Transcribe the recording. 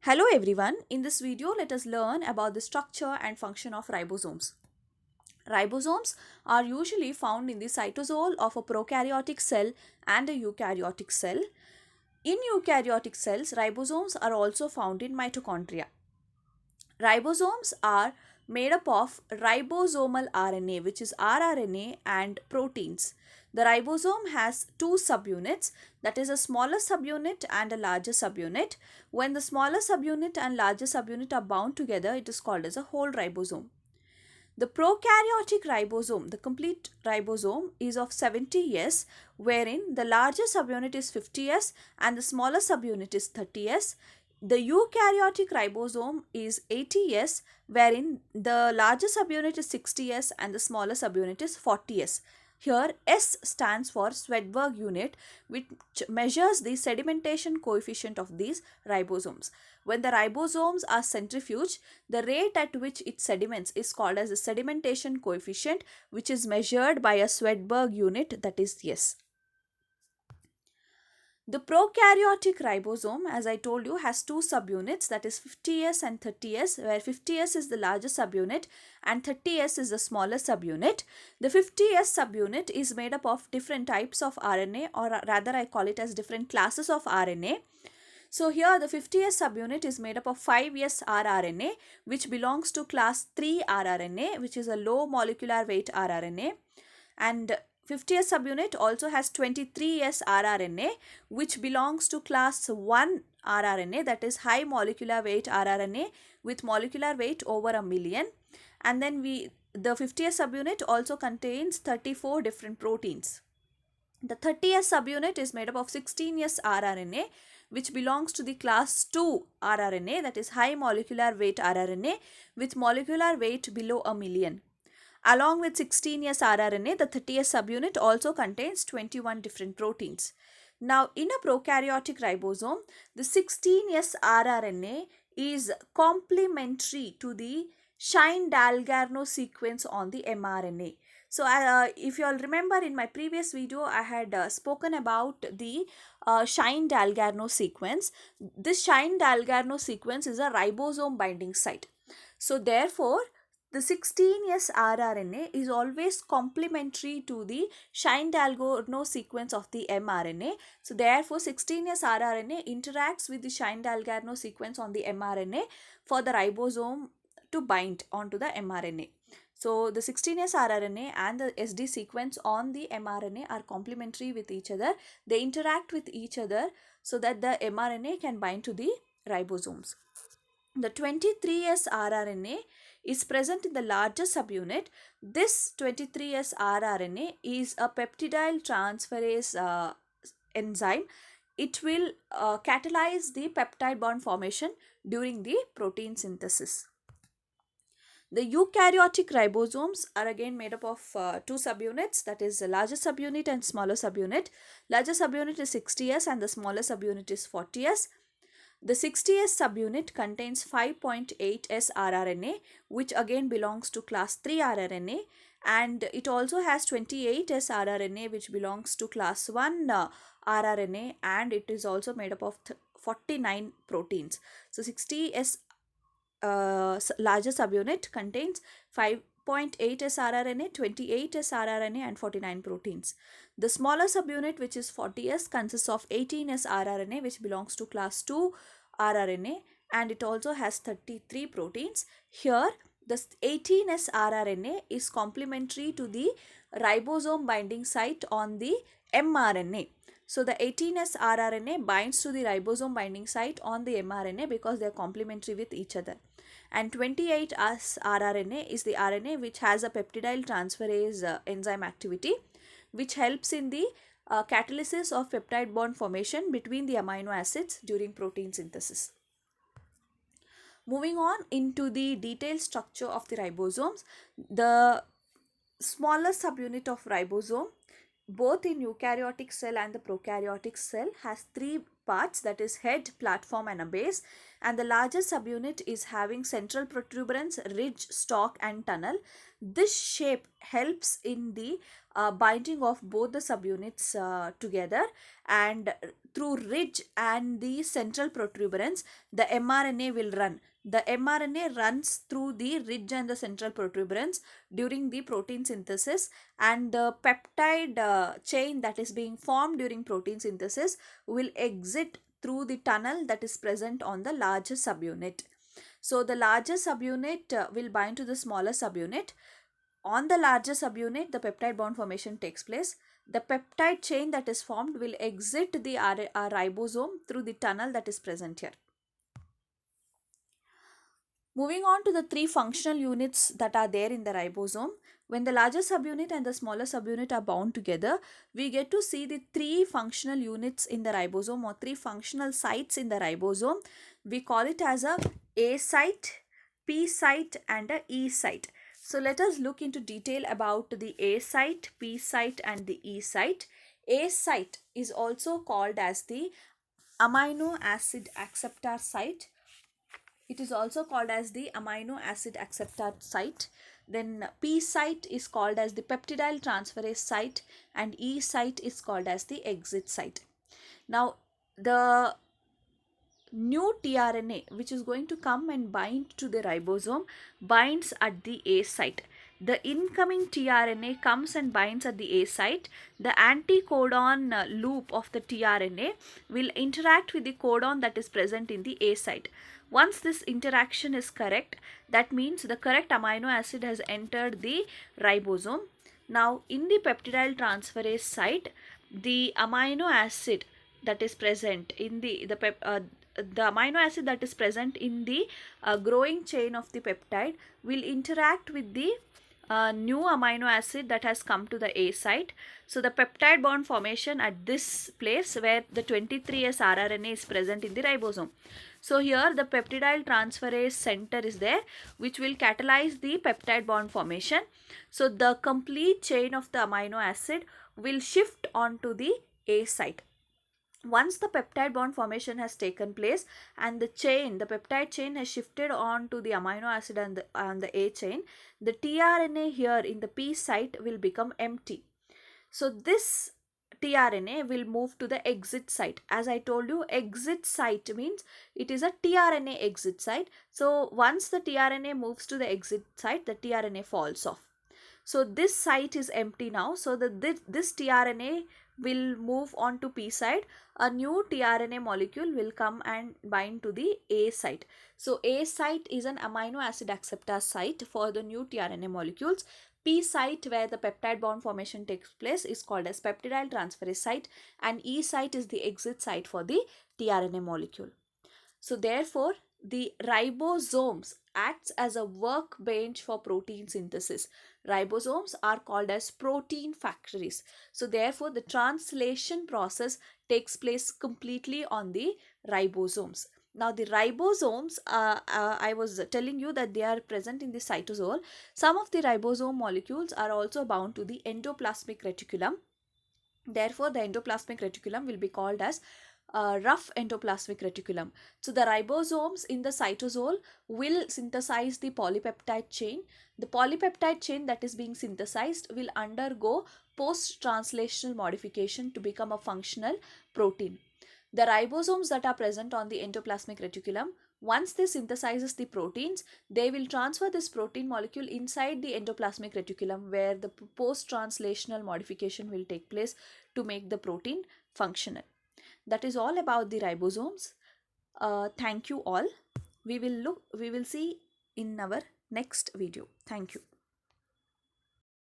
Hello everyone, in this video let us learn about the structure and function of ribosomes. Ribosomes are usually found in the cytosol of a prokaryotic cell and a eukaryotic cell. In eukaryotic cells, ribosomes are also found in mitochondria. Ribosomes are made up of ribosomal RNA, which is rRNA, and proteins. The ribosome has two subunits, that is a smaller subunit and a larger subunit. When the smaller subunit and larger subunit are bound together, it is called as a whole ribosome. The prokaryotic ribosome, the complete ribosome, is of 70S, wherein the larger subunit is 50S and the smaller subunit is 30S. The eukaryotic ribosome is 80S, wherein the larger subunit is 60S and the smaller subunit is 40S. Here, S stands for Swedberg unit, which measures the sedimentation coefficient of these ribosomes. When the ribosomes are centrifuged, the rate at which it sediments is called as the sedimentation coefficient, which is measured by a Swedberg unit, that is S. The prokaryotic ribosome, as I told you, has two subunits, that is 50S and 30S, where 50S is the larger subunit and 30S is the smaller subunit. The 50S subunit is made up of different types of RNA, or rather I call it as different classes of RNA. So here the 50S subunit is made up of 5S rRNA, which belongs to class 3 rRNA, which is a low molecular weight rRNA, and 50S subunit also has 23S rRNA, which belongs to class 1 rRNA, that is high molecular weight rRNA with molecular weight over a million. And then the 50S subunit also contains 34 different proteins. The 30S subunit is made up of 16S rRNA, which belongs to the class 2 rRNA, that is high molecular weight rRNA with molecular weight below a million. Along with 16S rRNA, the 30S subunit also contains 21 different proteins. Now, in a prokaryotic ribosome, the 16S rRNA is complementary to the Shine-Dalgarno sequence on the mRNA. So, if you all remember, in my previous video, I had spoken about the Shine-Dalgarno sequence. This Shine-Dalgarno sequence is a ribosome binding site. So, therefore, the 16S rRNA is always complementary to the Shine-Dalgarno sequence of the mRNA. So, therefore, 16S rRNA interacts with the Shine-Dalgarno sequence on the mRNA for the ribosome to bind onto the mRNA. So, the 16S rRNA and the SD sequence on the mRNA are complementary with each other. They interact with each other so that the mRNA can bind to the ribosomes. The 23S rRNA is present in the larger subunit. This 23S rRNA is a peptidyl transferase enzyme. It will catalyze the peptide bond formation during the protein synthesis. The eukaryotic ribosomes are again made up of two subunits, that is the larger subunit and smaller subunit. Larger subunit is 60S and the smaller subunit is 40S. The 60S subunit contains 5.8S rRNA, which again belongs to class 3 rRNA, and it also has 28S rRNA, which belongs to class 1 rRNA, and it is also made up of 49 proteins. So 60S larger subunit contains 5.8S rRNA, 28S rRNA and 49 proteins. The smaller subunit, which is 40S, consists of 18S rRNA, which belongs to class 2 rRNA, and it also has 33 proteins. Here, the 18S rRNA is complementary to the ribosome binding site on the mRNA. So, the 18S rRNA binds to the ribosome binding site on the mRNA because they are complementary with each other. And 28S rRNA is the RNA which has a peptidyl transferase enzyme activity, which helps in the catalysis of peptide bond formation between the amino acids during protein synthesis. Moving on into the detailed structure of the ribosomes, the smaller subunit of ribosome, both in eukaryotic cell and the prokaryotic cell, has three parts, that is head, platform and a base, and the larger subunit is having central protuberance, ridge, stalk and tunnel. This shape helps in the binding of both the subunits together, and through ridge and the central protuberance, the mRNA will run. The mRNA runs through the ridge and the central protuberance during the protein synthesis, and the peptide chain that is being formed during protein synthesis will exit through the tunnel that is present on the larger subunit. So the larger subunit will bind to the smaller subunit. On the larger subunit, the peptide bond formation takes place. The peptide chain that is formed will exit the ribosome through the tunnel that is present here. Moving on to the three functional units that are there in the ribosome. When the larger subunit and the smaller subunit are bound together, we get to see the three functional units in the ribosome, or three functional sites in the ribosome. We call it as A site, P site and a E site. So let us look into detail about the A site, P site and the E site. A site is also called as the amino acid acceptor site. It is also called as the amino acid acceptor site. Then P site is called as the peptidyl transferase site, and E site is called as the exit site. Now the new tRNA which is going to come and bind to the ribosome binds at the A site. The incoming tRNA comes and binds at the A site. The anticodon loop of the tRNA will interact with the codon that is present in the A site. Once this interaction is correct, that means the correct amino acid has entered the ribosome. Now in the peptidyl transferase site, the amino acid that is present in the amino acid that is present in the growing chain of the peptide will interact with the new amino acid that has come to the A site. So the peptide bond formation at this place where the 23S rRNA is present in the ribosome. So here the peptidyl transferase center is there, which will catalyze the peptide bond formation. So the complete chain of the amino acid will shift onto the A site. Once the peptide bond formation has taken place and the peptide chain has shifted on to the amino acid and the A chain, the tRNA here in the P site will become empty. So this tRNA will move to the exit site. As I told you, exit site means it is a tRNA exit site. So once the tRNA moves to the exit site, the tRNA falls off. So this site is empty now. So this tRNA will move on to P site. A new tRNA molecule will come and bind to the A site. So A site is an amino acid acceptor site for the new tRNA molecules. P site, where the peptide bond formation takes place, is called as peptidyl transferase site, and E site is the exit site for the tRNA molecule. So therefore, the ribosomes acts as a workbench for protein synthesis. Ribosomes are called as protein factories. So therefore, the translation process takes place completely on the ribosomes. Now the ribosomes, I was telling you that they are present in the cytosol. Some of the ribosome molecules are also bound to the endoplasmic reticulum. Therefore, the endoplasmic reticulum will be called as rough endoplasmic reticulum. So the ribosomes in the cytosol will synthesize the polypeptide chain. The polypeptide chain that is being synthesized will undergo post-translational modification to become a functional protein. The ribosomes that are present on the endoplasmic reticulum, once they synthesizes the proteins, they will transfer this protein molecule inside the endoplasmic reticulum, where the post-translational modification will take place to make the protein functional. That is all about the ribosomes. Thank you all. We will see in our next video. Thank you.